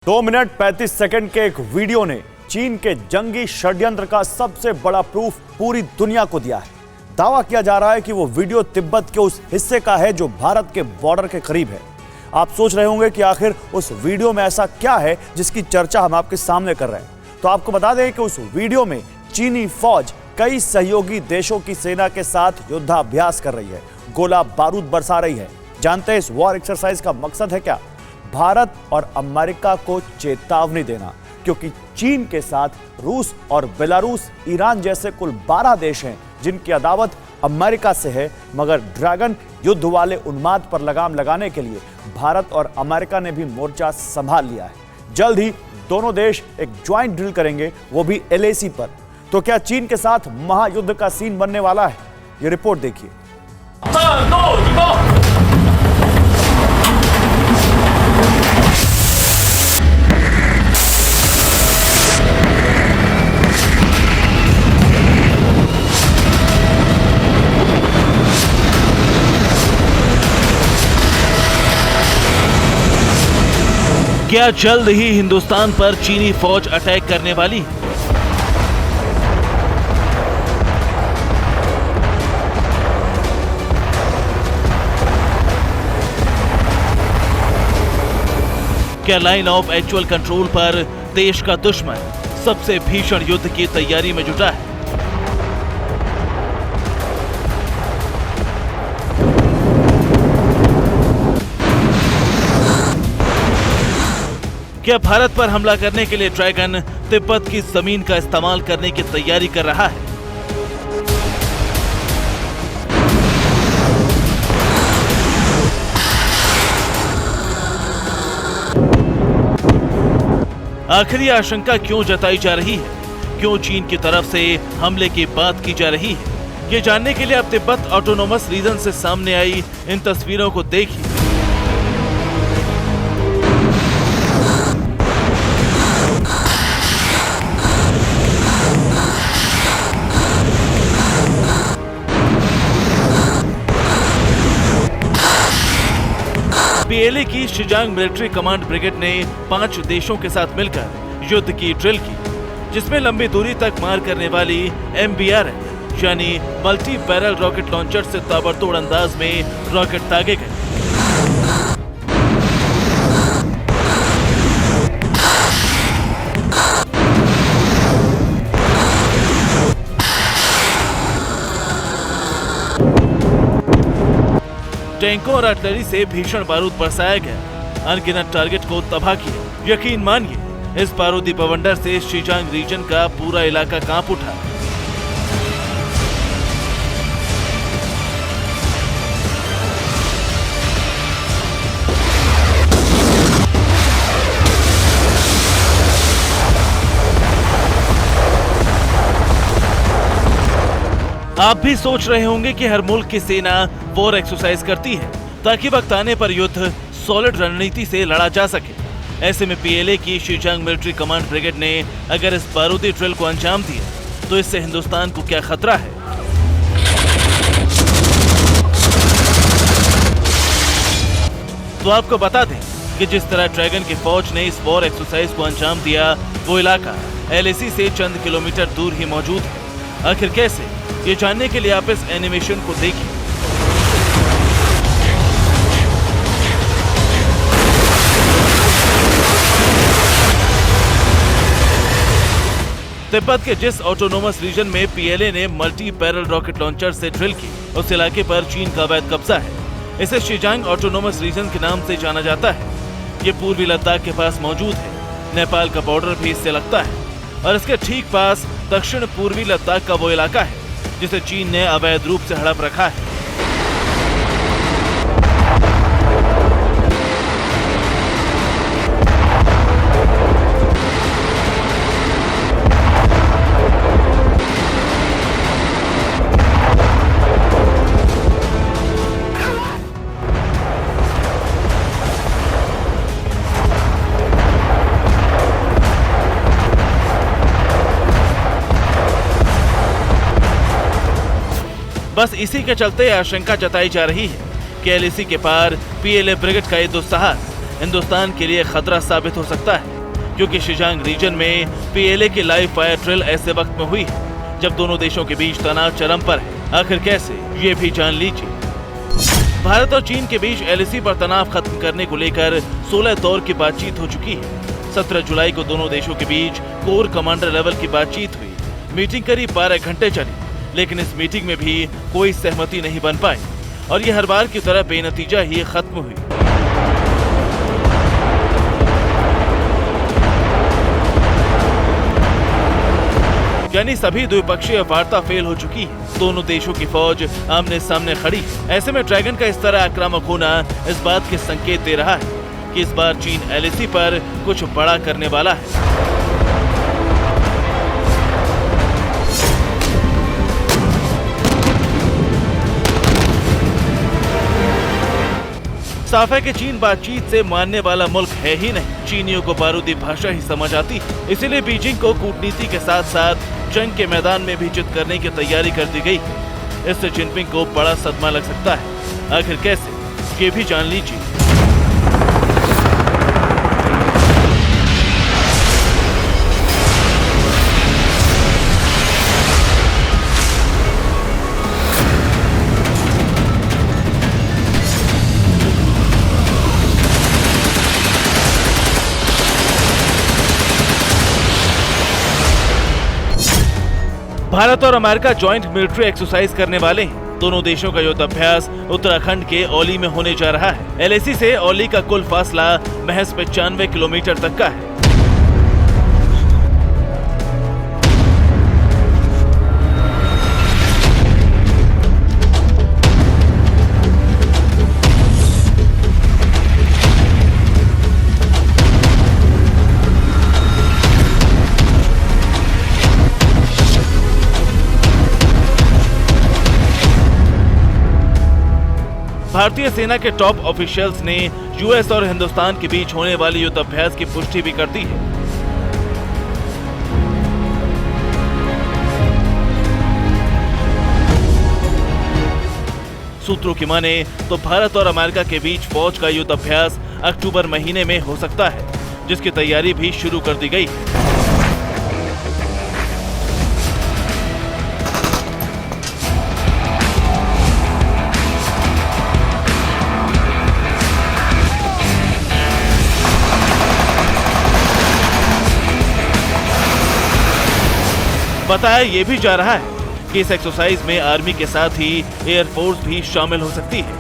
2 minute 35 second के एक video ने चीन के जंगी षड्यंत्र का सबसे बड़ा प्रूफ पूरी दुनिया को दिया है। दावा किया जा रहा है कि वो वीडियो तिब्बत के उस हिस्से का है जो भारत के बॉर्डर के करीब है। आप सोच रहे होंगे कि आखिर उस वीडियो में ऐसा क्या है जिसकी चर्चा हम आपके सामने कर रहे हैं। तो आपको बता दें कि उस वीडियो में चीनी फौज कई सहयोगी देशों की सेना के साथ युद्धाभ्यास कर रही है, गोला बारूद बरसा रही है। जानते हैं इस वॉर एक्सरसाइज का मकसद है क्या? भारत और अमेरिका को चेतावनी देना, क्योंकि चीन के साथ रूस और बेलारूस, ईरान जैसे कुल 12 देश हैं जिनकी अदावत अमेरिका से है। मगर ड्रैगन युद्ध वाले उन्माद पर लगाम लगाने के लिए भारत और अमेरिका ने भी मोर्चा संभाल लिया है। जल्द ही दोनों देश एक ज्वाइंट ड्रिल करेंगे, वो भी LAC पर। तो क्या चीन के साथ महायुद्ध का सीन बनने वाला है? ये रिपोर्ट देखिए। क्या जल्द ही हिंदुस्तान पर चीनी फौज अटैक करने वाली है? क्या लाइन ऑफ एक्चुअल कंट्रोल पर देश का दुश्मन सबसे भीषण युद्ध की तैयारी में जुटा है? क्या भारत पर हमला करने के लिए ड्रैगन तिब्बत की जमीन का इस्तेमाल करने की तैयारी कर रहा है? आखिर ये आशंका क्यों जताई जा रही है? क्यों चीन की तरफ से हमले की बात की जा रही है? ये जानने के लिए अब तिब्बत ऑटोनोमस रीजन से सामने आई इन तस्वीरों को देखिए। PLA की शिजांग मिलिट्री कमांड ब्रिगेड ने 5 देशों के साथ मिलकर युद्ध की ड्रिल की, जिसमें लंबी दूरी तक मार करने वाली MBR यानी मल्टी बैरल रॉकेट लॉन्चर से ताबड़तोड़ अंदाज में रॉकेट दागे गए। टैंकों और आर्टिलरी से भीषण बारूद बरसाया गया, अनगिनत टारगेट को तबाह किया। यकीन मानिए, इस बारूदी बवंडर से शिजांग रीजन का पूरा इलाका कांप उठा। आप भी सोच रहे होंगे कि हर मुल्क की सेना वॉर एक्सरसाइज करती है ताकि वक्त आने पर युद्ध सॉलिड रणनीति से लड़ा जा सके। ऐसे में PLA की शिजांग मिलिट्री कमांड ब्रिगेड ने अगर इस बारूदी ड्रिल को अंजाम दिया तो इससे हिंदुस्तान को क्या खतरा है? तो आपको बता दें कि जिस तरह ड्रैगन की फौज ने इस वॉर एक्सरसाइज को अंजाम दिया, वो इलाका LAC से चंद किलोमीटर दूर ही मौजूद है। आखिर कैसे? ये जानने के लिए आप इस एनिमेशन को देखिए। तिब्बत के जिस ऑटोनोमस रीजन में PLA ने मल्टी बैरल रॉकेट लॉन्चर से ड्रिल की, उस इलाके पर चीन का अवैध कब्जा है। इसे शिजांग ऑटोनोमस रीजन के नाम से जाना जाता है। ये पूर्वी लद्दाख के पास मौजूद है। नेपाल का बॉर्डर भी इससे लगता है और इसके ठीक पास दक्षिण पूर्वी लद्दाख का वो इलाका है जिसे चीन ने अवैध रूप से हड़प रखा है। बस इसी के चलते आशंका जताई जा रही है कि LAC के पार PLA ब्रिगेड का ये दुस्साहस हिंदुस्तान के लिए खतरा साबित हो सकता है, क्योंकि शिजांग रीजन में पीएलए की लाइव फायर ड्रिल ऐसे वक्त में हुई है जब दोनों देशों के बीच तनाव चरम पर है। आखिर कैसे, ये भी जान लीजिए। भारत और चीन के बीच एलएसी पर तनाव खत्म करने को लेकर 16 दौर की बातचीत हो चुकी है। 17 जुलाई को दोनों देशों के बीच कोर कमांडर लेवल की बातचीत हुई। मीटिंग करीब 12 घंटे चली, लेकिन इस मीटिंग में भी कोई सहमति नहीं बन पाई और ये हर बार की तरह बेनतीजा ही खत्म हुई। यानी सभी द्विपक्षीय वार्ता फेल हो चुकी है। दोनों देशों की फौज आमने सामने खड़ी है। ऐसे में ड्रैगन का इस तरह आक्रामक होना इस बात के संकेत दे रहा है कि इस बार चीन एलएसी पर कुछ बड़ा करने वाला है। साफ है कि चीन बातचीत से मानने वाला मुल्क है ही नहीं। चीनियों को बारूदी भाषा ही समझ आती है, इसीलिए बीजिंग को कूटनीति के साथ साथ जंग के मैदान में भी चित करने की तैयारी कर दी गई। इससे जिनपिंग को बड़ा सदमा लग सकता है। आखिर कैसे, ये भी जान लीजिए। भारत और अमेरिका जॉइंट मिलिट्री एक्सरसाइज करने वाले हैं। दोनों देशों का युद्ध अभ्यास उत्तराखंड के औली में होने जा रहा है। एलएसी से औली का कुल फासला महज 95 किलोमीटर तक का है। भारतीय सेना के टॉप ऑफिशियल्स ने यूएस और हिंदुस्तान के बीच होने वाले युद्ध अभ्यास की पुष्टि भी कर दी है। सूत्रों की माने तो भारत और अमेरिका के बीच फौज का युद्ध अभ्यास अक्टूबर महीने में हो सकता है, जिसकी तैयारी भी शुरू कर दी गई है। बताया ये भी जा रहा है कि इस एक्सरसाइज में आर्मी के साथ ही एयरफोर्स भी शामिल हो सकती है।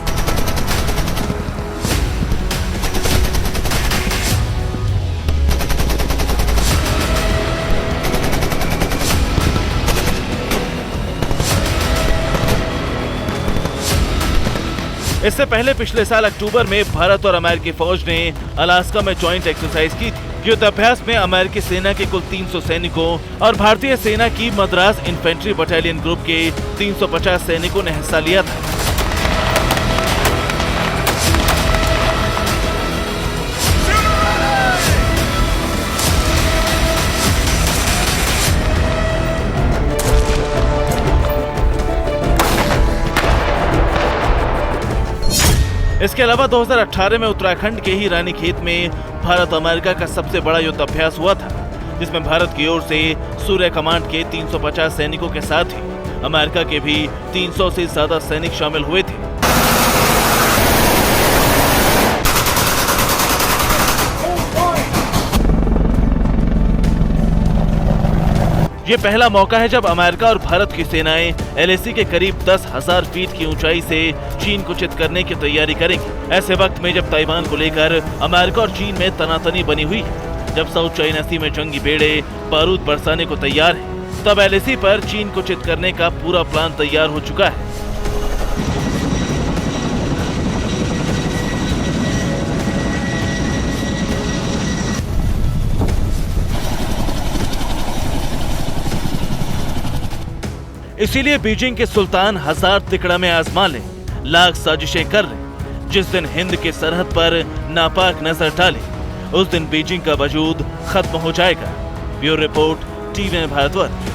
इससे पहले पिछले साल अक्टूबर में भारत और अमेरिकी फौज ने अलास्का में जॉइंट एक्सरसाइज की थी। युद्ध अभ्यास में अमेरिकी सेना के कुल 300 सैनिकों और भारतीय सेना की मद्रास इन्फेंट्री बटालियन ग्रुप के 350 सैनिकों ने हिस्सा लिया था। इसके अलावा 2018 में उत्तराखंड के ही रानीखेत में भारत अमेरिका का सबसे बड़ा युद्ध अभ्यास हुआ था, जिसमें भारत की ओर से सूर्य कमांड के 350 सैनिकों के साथ ही अमेरिका के भी 300 से ज्यादा सैनिक शामिल हुए थे। ये पहला मौका है जब अमेरिका और भारत की सेनाएं एलएसी के करीब 10,000 फीट की ऊंचाई से चीन को चित करने की तैयारी करेंगे। ऐसे वक्त में जब ताइवान को लेकर अमेरिका और चीन में तनातनी बनी हुई है, जब साउथ चाइना सी में जंगी बेड़े बारूद बरसाने को तैयार है, तब एलएसी पर चीन को चित करने का पूरा प्लान तैयार हो चुका है। इसीलिए बीजिंग के सुल्तान 1000 तिकड़ा में आजमा लें, लाख साजिशें कर लें। जिस दिन हिंद के सरहद पर नापाक नजर डाले, उस दिन बीजिंग का वजूद खत्म हो जाएगा। Bureau report, TV Bharatvarsh.